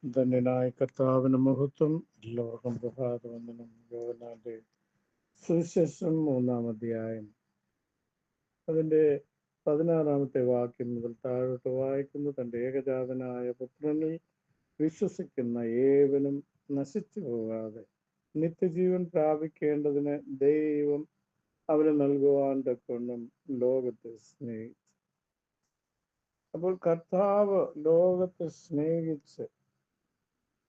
ധന്യനായ കർത്താവിന് മഹത്വം. എല്ലാവർക്കും പ്രഭാതവന്ദനം. യോഹന്നാന്റെ സുവിശേഷം 3-ാം അധ്യായം അതിന്റെ 16-ാമത്തെ വാക്യം മുതൽ താഴോട്ട് വായിക്കുന്നു. തന്റെ ഏകജാതനായ പുത്രനിൽ വിശ്വസിക്കുന്ന ഏവനും നശിച്ചു പോകാതെ നിത്യജീവൻ പ്രാപിക്കേണ്ടതിന് ദൈവം അവന് നൽകുവാൻ തക്കവണ്ണം ലോകത്തെ സ്നേഹിച്ചു. അപ്പോൾ കർത്താവ് ലോകത്തെ സ്നേഹിച്ച്,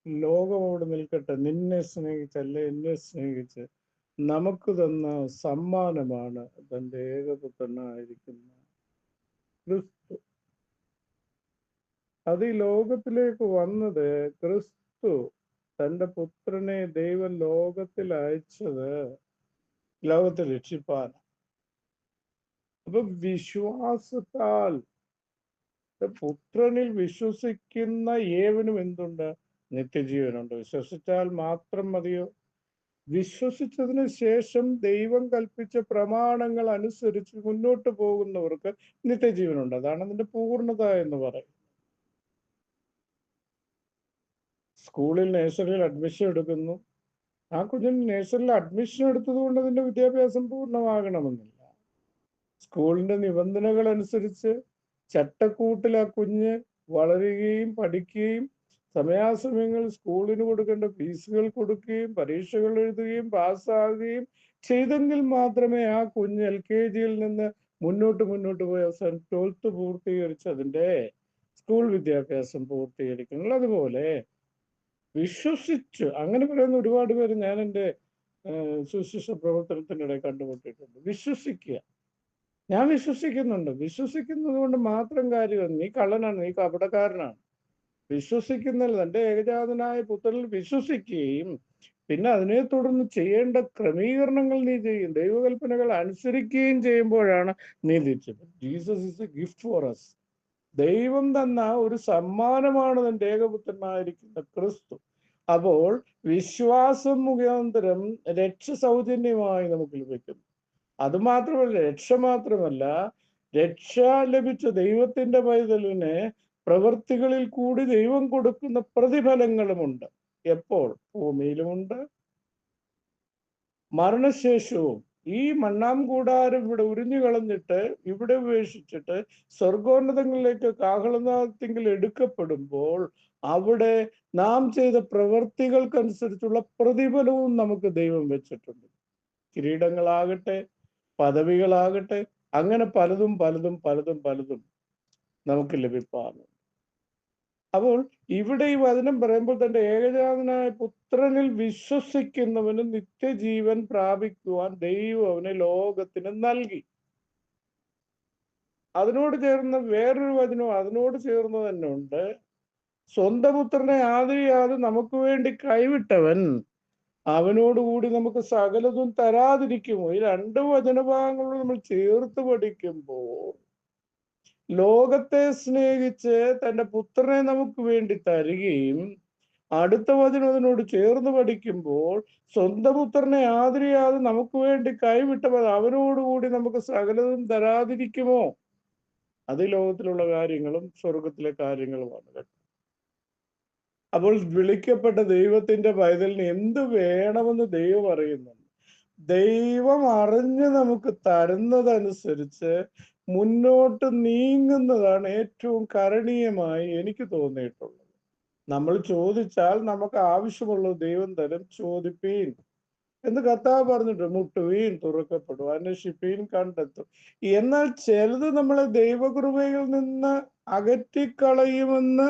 ലോകം അവിടെ നിൽക്കട്ടെ, നിന്നെ സ്നേഹിച്ചല്ലേ എന്നെ സ്നേഹിച്ച് നമുക്ക് തന്ന സമ്മാനമാണ് തന്റെ ഏകപുത്രനായിരിക്കുന്ന ക്രിസ്തു. അത് ഈ ലോകത്തിലേക്ക് വന്നത്, ക്രിസ്തു തന്റെ പുത്രനെ ദൈവം ലോകത്തിൽ അയച്ചത് ലോകത്തെ രക്ഷിപ്പാൻ. അപ്പൊ വിശ്വാസത്താൽ പുത്രനിൽ വിശ്വസിക്കുന്ന ഏവനും എന്തുണ്ട്? നിത്യജീവനുണ്ട്. വിശ്വസിച്ചാൽ മാത്രം മതിയോ? വിശ്വസിച്ചതിന് ശേഷം ദൈവം കൽപ്പിച്ച പ്രമാണങ്ങൾ അനുസരിച്ച് മുന്നോട്ട് പോകുന്നവർക്ക് നിത്യജീവനുണ്ട്. അതാണ് അതിന്റെ പൂർണ്ണത എന്ന് പറയും. സ്കൂളിൽ നഴ്സറിയിൽ അഡ്മിഷൻ എടുക്കുന്നു. ആ കുഞ്ഞിന് നഴ്സറിയിൽ അഡ്മിഷൻ എടുത്തത് കൊണ്ട് അതിന്റെ വിദ്യാഭ്യാസം പൂർണ്ണമാകണമെന്നില്ല. സ്കൂളിന്റെ നിബന്ധനകൾ അനുസരിച്ച് ചട്ടക്കൂട്ടിൽ ആ കുഞ്ഞ് വളരുകയും പഠിക്കുകയും സമയാസമയങ്ങളിൽ സ്കൂളിന് കൊടുക്കേണ്ട ഫീസുകൾ കൊടുക്കുകയും പരീക്ഷകൾ എഴുതുകയും പാസ്സാകുകയും ചെയ്തെങ്കിൽ മാത്രമേ ആ കുഞ്ഞ് LKG-യിൽ നിന്ന് മുന്നോട്ട് പോയി അവസാനം 12th പൂർത്തീകരിച്ച് അതിന്റെ സ്കൂൾ വിദ്യാഭ്യാസം പൂർത്തീകരിക്കുന്നുള്ളൂ. അതുപോലെ വിശ്വസിച്ച്, അങ്ങനെ പറയുന്ന ഒരുപാട് പേര് ഞാൻ എൻ്റെ സുശിക്ഷ പ്രവർത്തനത്തിനിടെ കണ്ടുമുട്ടിയിട്ടുണ്ട്. വിശ്വസിക്കുക. ഞാൻ വിശ്വസിക്കുന്നുണ്ട്. വിശ്വസിക്കുന്നത് കൊണ്ട് മാത്രം കാര്യമാണ്. നീ കള്ളനാണ്, നീ കപടക്കാരനാണ്. വിശ്വസിക്കുന്നതിൽ തന്റെ ഏകജാതനായ പുത്രനിൽ വിശ്വസിക്കുകയും പിന്നെ അതിനെ തുടർന്ന് ചെയ്യേണ്ട ക്രമീകരണങ്ങൾ നീ ചെയ്യും, ദൈവകൽപ്പനകൾ അനുസരിക്കുകയും ചെയ്യുമ്പോഴാണ് നീ തിരിച്ചത്. Jesus is a gift for us. ദൈവം തന്ന ഒരു സമ്മാനമാണ് തന്റെ ഏകപുത്രനായിരിക്കുന്ന ക്രിസ്തു. അപ്പോൾ വിശ്വാസം മുഖാന്തരം രക്ഷ സൗജന്യമായി നമുക്ക് ലഭിക്കുന്നു. അതുമാത്രമല്ല, രക്ഷ മാത്രമല്ല, രക്ഷ ലഭിച്ച ദൈവത്തിന്റെ പൈതലിന് പ്രവൃത്തികളിൽ കൂടി ദൈവം കൊടുക്കുന്ന പ്രതിഫലങ്ങളുമുണ്ട്. എപ്പോൾ? ഭൂമിയിലുമുണ്ട്, മരണശേഷവും. ഈ മണ്ണാം കൂടാരം ഇവിടെ ഉരിഞ്ഞു കളഞ്ഞിട്ട്, ഇവിടെ ഉപേക്ഷിച്ചിട്ട് സ്വർഗോന്നതങ്ങളിലേക്ക് കാഹളനാദത്തിങ്കിൽ എടുക്കപ്പെടുമ്പോൾ അവിടെ നാം ചെയ്ത പ്രവൃത്തികൾക്കനുസരിച്ചുള്ള പ്രതിഫലവും നമുക്ക് ദൈവം വെച്ചിട്ടുണ്ട്. കിരീടങ്ങളാകട്ടെ, പദവികളാകട്ടെ, അങ്ങനെ പലതും നമുക്ക് ലഭിപ്പാണ്. അപ്പോൾ ഇവിടെ ഈ വചനം പറയുമ്പോൾ തന്റെ ഏകജാതനായ പുത്രനിൽ വിശ്വസിക്കുന്നവന് നിത്യജീവൻ പ്രാപിക്കുവാൻ ദൈവം അവനെ ലോകത്തിന് നൽകി. അതിനോട് ചേർന്ന് വേറൊരു വചനം അതിനോട് ചേർന്ന് തന്നെ ഉണ്ട്. സ്വന്തം പുത്രനെ ആദരിയാതെ നമുക്ക് വേണ്ടി കൈവിട്ടവൻ അവനോടുകൂടി നമുക്ക് സകലതും തരാതിരിക്കുമോ? ഈ രണ്ട് വചനഭാഗങ്ങളും നമ്മൾ ചേർത്ത് പഠിക്കുമ്പോൾ ലോകത്തെ സ്നേഹിച്ച് തന്റെ പുത്രനെ നമുക്ക് വേണ്ടി തരികയും, അടുത്ത വചനം അതിനോട് ചേർന്ന് പഠിക്കുമ്പോൾ സ്വന്തം പുത്രനെ ആദരിയാതെ നമുക്ക് വേണ്ടി കൈവിട്ടവൻ അവനോടുകൂടി നമുക്ക് സകലതും തരാതിരിക്കുമോ? അത് ലോകത്തിലുള്ള കാര്യങ്ങളും സ്വർഗത്തിലെ കാര്യങ്ങളുമാണ് കേട്ടോ. അപ്പോൾ വിളിക്കപ്പെട്ട ദൈവത്തിന്റെ പൈതലിന് എന്ത് വേണമെന്ന് ദൈവം അറിയുന്നുണ്ട്. ദൈവം അറിഞ്ഞ് നമുക്ക് തരുന്നതനുസരിച്ച് മുന്നോട്ട് നീങ്ങുന്നതാണ് ഏറ്റവും കരണീയമായി എനിക്ക് തോന്നിയിട്ടുള്ളത്. നമ്മൾ ചോദിച്ചാൽ നമുക്ക് ആവശ്യമുള്ളത് ദൈവം തരും. ചോദിപ്പീൻ എന്ന് കർത്താവ് പറഞ്ഞിട്ട്, മുട്ടുവീൻ തുറക്കപ്പെടും, അന്വേഷിപ്പീൻ കണ്ടെത്തും. എന്നാൽ ചിലത് നമ്മളെ ദൈവകൃപയിൽ നിന്ന് അകറ്റിക്കളയുമെന്ന്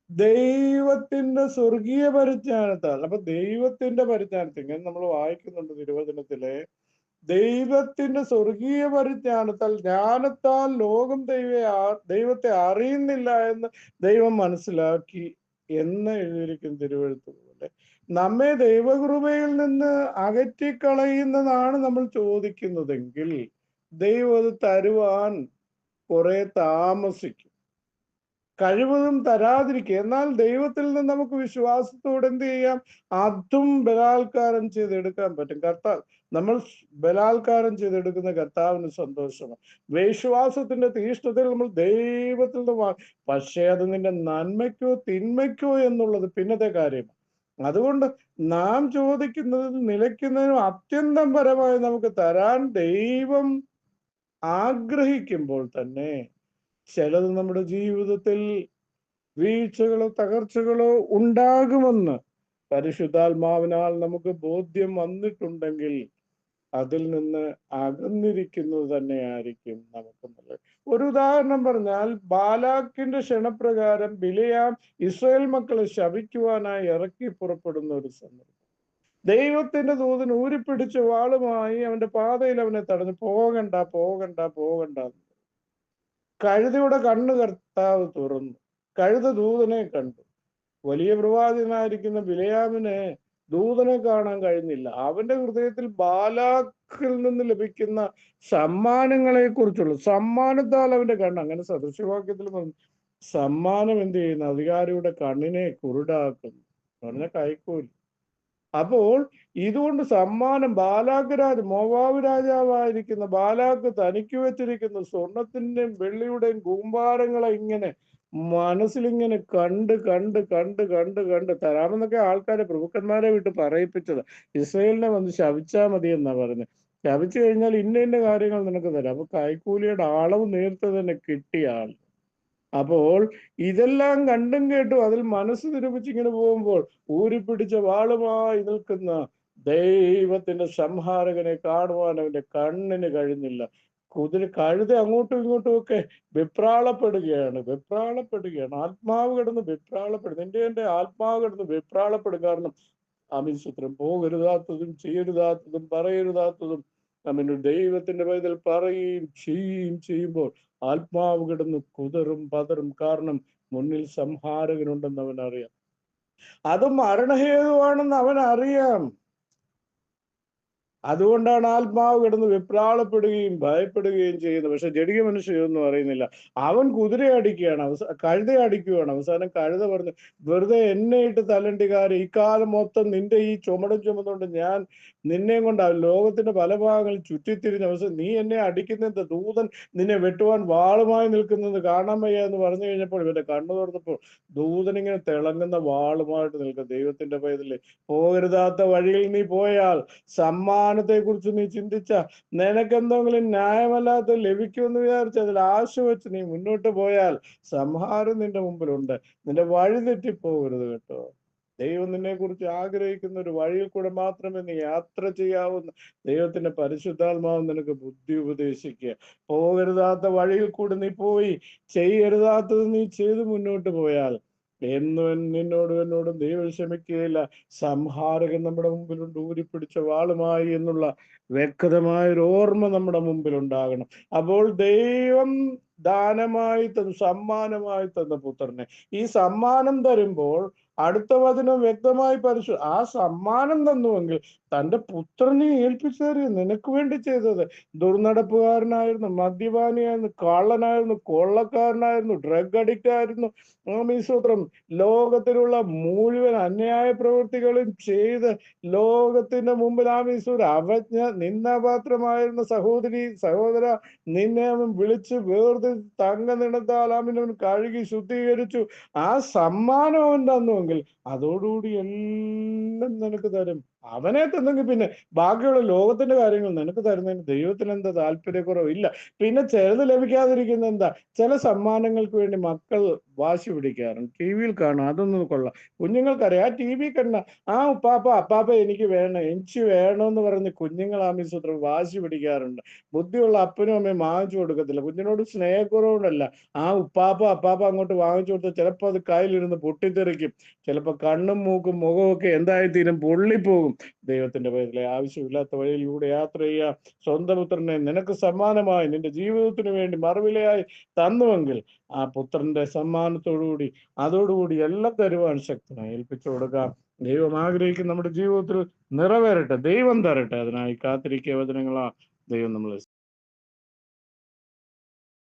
ദൈവത്തിന്റെ സ്വർഗീയ പരിജ്ഞാനത്താൽ. അപ്പൊ ദൈവത്തിന്റെ പരിജ്ഞാനത്തിൽ, ഇങ്ങനെ നമ്മൾ വായിക്കുന്നുണ്ട് തിരുവചനത്തിലെ, ദൈവത്തിന്റെ സ്വർഗീയ പരിജ്ഞാനത്താൽ, ജ്ഞാനത്താൽ ലോകം ദൈവത്തെ അറിയുന്നില്ല എന്ന് ദൈവം മനസ്സിലാക്കി എന്ന് എഴുതിയിരിക്കുന്ന തിരുവഴുത്ത് പോലെ നമ്മെ ദൈവകൃപയിൽ നിന്ന് അകറ്റിക്കളയുന്നതാണ് നമ്മൾ ചോദിക്കുന്നതെങ്കിൽ ദൈവം അത് തരുവാൻ കുറെ താമസിക്കും. കഴിവതും തരാതിരിക്കുക. എന്നാൽ ദൈവത്തിൽ നിന്ന് നമുക്ക് വിശ്വാസത്തോടെ എന്ത് ചെയ്യാം? അതും ബലാത്കാരം ചെയ്തെടുക്കാൻ പറ്റും. നമ്മൾ ബലാത്കാരം ചെയ്തെടുക്കുന്ന കർത്താവിന് സന്തോഷമാണ്. വിശ്വാസത്തിന്റെ തീഷ്ണതയിൽ നമ്മൾ ദൈവത്തിൽ നിന്ന് പക്ഷേ അത് നിന്റെ നന്മയ്ക്കോ തിന്മയ്ക്കോ എന്നുള്ളത് പിന്നത്തെ കാര്യമാണ്. അതുകൊണ്ട് നാം ചോദിക്കുന്നതിൽ നിലയ്ക്കുന്നതിനും അത്യന്തം പരമായി നമുക്ക് തരാൻ ദൈവം ആഗ്രഹിക്കുമ്പോൾ തന്നെ ചിലത് നമ്മുടെ ജീവിതത്തിൽ വീഴ്ചകളോ തകർച്ചകളോ ഉണ്ടാകുമെന്ന് പരിശുദ്ധാത്മാവിനാൽ നമുക്ക് ബോധ്യം വന്നിട്ടുണ്ടെങ്കിൽ അതിൽ നിന്ന് അകന്നിരിക്കുന്നത് തന്നെയായിരിക്കും നമുക്ക് നല്ലത്. ഒരു ഉദാഹരണം പറഞ്ഞാൽ, ബാലാക്കിന്റെ ക്ഷണപ്രകാരം ബിലെയാം ഇസ്രായേൽ മക്കളെ ശപിക്കുവാനായി ഇറക്കി പുറപ്പെടുന്ന ഒരു സന്ദർഭം. ദൈവത്തിന്റെ ദൂതൻ ഊരിപ്പിടിച്ച വാളുമായി അവന്റെ പാതയിൽ അവനെ തടഞ്ഞു. പോകണ്ട പോകണ്ട പോകണ്ട. കഴുതയുടെ കണ്ണ് കർത്താവ് തുറന്നു. കഴുത ദൂതനെ കണ്ടു. വലിയ പ്രവാചകനായിരിക്കുന്ന ബിലെയാമിന് ദൂതനെ കാണാൻ കഴിഞ്ഞില്ല. അവന്റെ ഹൃദയത്തിൽ ബാലാക്കിൽ നിന്ന് ലഭിക്കുന്ന സമ്മാനങ്ങളെ കുറിച്ചുള്ള സമ്മാനത്താൽ അവന്റെ കണ്ണ്, അങ്ങനെ സദൃശവാക്യത്തിൽ സമ്മാനം എന്ത് ചെയ്യുന്നു? അധികാരിയുടെ കണ്ണിനെ കുരുടാക്കുന്നു, പറഞ്ഞ കൈക്കൂലി. അപ്പോൾ ഇതുകൊണ്ട് സമ്മാനം, ബാലാക്ക് മോവാബ് രാജാവായിരിക്കുന്ന ബാലാക്ക് തനിക്ക് വെച്ചിരിക്കുന്ന സ്വർണത്തിന്റെയും വെള്ളിയുടെയും കൂമ്പാരങ്ങളെ ഇങ്ങനെ മനസ്സിലിങ്ങനെ കണ്ട് കണ്ട് കണ്ട് കണ്ട് കണ്ട് തരാമെന്നൊക്കെ ആൾക്കാരെ, പ്രഭുക്കന്മാരെ വിട്ട് പറയിപ്പിച്ചത്. ഇസ്രായേലിനെ വന്ന് ശപിച്ചാൽ മതി എന്നാ പറഞ്ഞത്. ശപിച്ചു കഴിഞ്ഞാൽ ഇന്ന ഇന്ന കാര്യങ്ങൾ നിനക്ക് തരാം. അപ്പൊ കൈക്കൂലിയുടെ അളവ് നേരത്തെ തന്നെ കിട്ടിയ ആൾ. അപ്പോൾ ഇതെല്ലാം കണ്ടും കേട്ടും അതിൽ മനസ്സ് തിരുപ്പിച്ച് ഇങ്ങനെ പോകുമ്പോൾ ഊരിപ്പിടിച്ച വാളുമായി നിൽക്കുന്ന ദൈവത്തിന്റെ സംഹാരകനെ കാണുവാൻ അവന്റെ കണ്ണിന് കഴിഞ്ഞില്ല. കഴുത അങ്ങോട്ടും ഇങ്ങോട്ടും ഒക്കെ വെപ്രാളപ്പെടുകയാണ്. ആത്മാവ് കിടന്ന് വെപ്രാളപ്പെടും. എന്റെ ആത്മാവ് കിടന്ന് വെപ്രാളപ്പെടും. കാരണം ആമീൻ പോകരുതാത്തതും ചെയ്യരുതാത്തതും പറയരുതാത്തതും നമ്മിന് ദൈവത്തിന്റെ പൈതൽ പറയുകയും ചെയ്യുമ്പോൾ ആത്മാവ് കിടന്ന് കുതറും പതറും. കാരണം മുന്നിൽ സംഹാരകനുണ്ടെന്ന് അവൻ അറിയാം. അത് മരണഹേതുവാണെന്ന് അവൻ അറിയാം. അതുകൊണ്ടാണ് ആത്മാവ് കിടന്ന് വെപ്രാളപ്പെടുകയും ഭയപ്പെടുകയും ചെയ്യുന്നത്. പക്ഷെ ജഡിക മനുഷ്യരൊന്നും അറിയുന്നില്ല. അവൻ കുതിര അടിക്കുകയാണ്, കഴുത അടിക്കുകയാണ്. അവസാനം കഴുത പറഞ്ഞു, വെറുതെ എന്നെ ഇട്ട് തല്ലണ്ടിക്കാരെ, ഇക്കാലം മൊത്തം നിന്റെ ഈ ചുമടും ചുമന്നുകൊണ്ട് ഞാൻ നിന്നെയും കൊണ്ട് ലോകത്തിന്റെ പല ഭാഗങ്ങളിൽ ചുറ്റിത്തിരിഞ്ഞ അവസാനം നീ എന്നെ അടിക്കുന്നത്, ദൂതൻ നിന്നെ വെട്ടുവാൻ വാളുമായി നിൽക്കുന്നത് കാണാൻ വയ്യ എന്ന് പറഞ്ഞു കഴിഞ്ഞപ്പോൾ ഇവന്റെ കണ്ണു തുറന്നപ്പോൾ ദൂതൻ ഇങ്ങനെ തിളങ്ങുന്ന വാളുമായിട്ട് നിൽക്കും. ദൈവത്തിന്റെ പൈതലേ, പോകരുതാത്ത വഴിയിൽ നീ പോയാൽ, സമ്മാനത്തെ കുറിച്ച് നീ ചിന്തിച്ച, നിനക്കെന്തെങ്കിലും ന്യായമല്ലാത്ത ലഭിക്കുമെന്ന് വിചാരിച്ച് അതിൽ ആശ വെച്ച് നീ മുന്നോട്ട് പോയാൽ സംഹാരം നിന്റെ മുമ്പിലുണ്ട്. നിന്റെ വഴി തെറ്റിപ്പോകരുത് കേട്ടോ. ദൈവം നിന്നെ കുറിച്ച് ആഗ്രഹിക്കുന്ന ഒരു വഴിയിൽ കൂടെ മാത്രമേ നീ യാത്ര ചെയ്യാവുന്ന ദൈവത്തിന്റെ പരിശുദ്ധാത്മാവ് നിനക്ക് ബുദ്ധി ഉപദേശിക്കുക. പോകരുതാത്ത വഴിയിൽ കൂടെ നീ പോയി ചെയ്യരുതാത്തത് നീ ചെയ്ത് മുന്നോട്ട് പോയാൽ എന്നോടും ദൈവം ക്ഷമിക്കുകയില്ല. സംഹാരകൻ നമ്മുടെ മുമ്പിലുണ്ട്, ഊരിപ്പിടിച്ച വാളുമായി എന്നുള്ള വ്യക്തമായൊരു ഓർമ്മ നമ്മുടെ മുമ്പിൽ ഉണ്ടാകണം. അപ്പോൾ ദൈവം ദാനമായി സമ്മാനമായി തന്ന പുത്രനെ, ഈ സമ്മാനം തരുമ്പോൾ അടുത്ത വചനം വ്യക്തമായി ആ സമ്മാനം തന്നുവെങ്കിൽ തന്റെ പുത്രനെ ഏൽപ്പിച്ചു തരും. നിനക്ക് വേണ്ടി ചെയ്തത്. ദുർനടപ്പുകാരനായിരുന്നു, മദ്യപാനിയായിരുന്നു, കള്ളനായിരുന്നു, കൊള്ളക്കാരനായിരുന്നു, ഡ്രഗ് അഡിക്റ്റ് ആയിരുന്നു, ആമീസൂത്രം ലോകത്തിലുള്ള മുഴുവൻ അന്യായ പ്രവൃത്തികളും ചെയ്ത് ലോകത്തിന്റെ മുമ്പിൽ ആമീസൂർ അവജ്ഞ നിന്ദാപാത്രമായിരുന്ന സഹോദര നിന്നെ അവൻ വിളിച്ച് വേർതി തങ്ക നിണത്താൽ അവൻ കഴുകി ശുദ്ധീകരിച്ചു. ആ സമ്മാനം അവൻ തന്നുവെങ്കിൽ അതോടുകൂടി എല്ലാം നിനക്ക് തരും. അവനെ തന്നെങ്കിൽ പിന്നെ ബാക്കിയുള്ള ലോകത്തിന്റെ കാര്യങ്ങൾ നിനക്ക് തരുന്നതിന് ദൈവത്തിന് എന്താ താല്പര്യക്കുറവില്ല. പിന്നെ ചിലത് ലഭിക്കാതിരിക്കുന്ന എന്താ? ചില സമ്മാനങ്ങൾക്ക് വേണ്ടി മക്കൾ വാശി പിടിക്കാറുണ്ട്. ടി വിയിൽ കാണും, അതൊന്നും കൊള്ളാം. കുഞ്ഞുങ്ങൾക്കറിയാം, ആ ടി വി കണ്ട ആ അപ്പാപ്പ എനിക്ക് വേണമെന്ന് പറഞ്ഞ് കുഞ്ഞുങ്ങൾ ആമീസൂത്രം വാശി പിടിക്കാറുണ്ട്. ബുദ്ധിയുള്ള അപ്പനും അമ്മയും വാങ്ങിച്ചു കൊടുക്കത്തില്ല. കുഞ്ഞിനോട് സ്നേഹക്കുറവുകൊണ്ടല്ല, ആ അപ്പാപ്പ അങ്ങോട്ട് വാങ്ങിച്ചു കൊടുത്താൽ ചിലപ്പോൾ അത് കയ്യിലിരുന്ന് പൊട്ടിത്തെറിക്കും. ചിലപ്പോൾ കണ്ണും മൂക്കും മുഖവും ഒക്കെ എന്തായിത്തീരും, പൊള്ളിപ്പോകും. ദൈവത്തിന്റെ പേരിലെ ആവശ്യമില്ലാത്ത വഴിയിലൂടെ യാത്ര ചെയ്യുക. സ്വന്തം പുത്രനെ നിനക്ക് സമ്മാനമായി നിന്റെ ജീവിതത്തിന് വേണ്ടി മറുവിലയായി തന്നുവെങ്കിൽ ആ പുത്രന്റെ അതോടുകൂടി എല്ലാം തരുവാൻ ശക്തനായി ഏൽപ്പിച്ചു കൊടുക്കാം. ദൈവം ആഗ്രഹിക്കുന്ന നമ്മുടെ ജീവിതത്തിൽ നിറവേറട്ടെ, ദൈവം തരട്ടെ. അതിനായി കാത്തിരിക്കുക വചനങ്ങളാ ദൈവം നമ്മളെ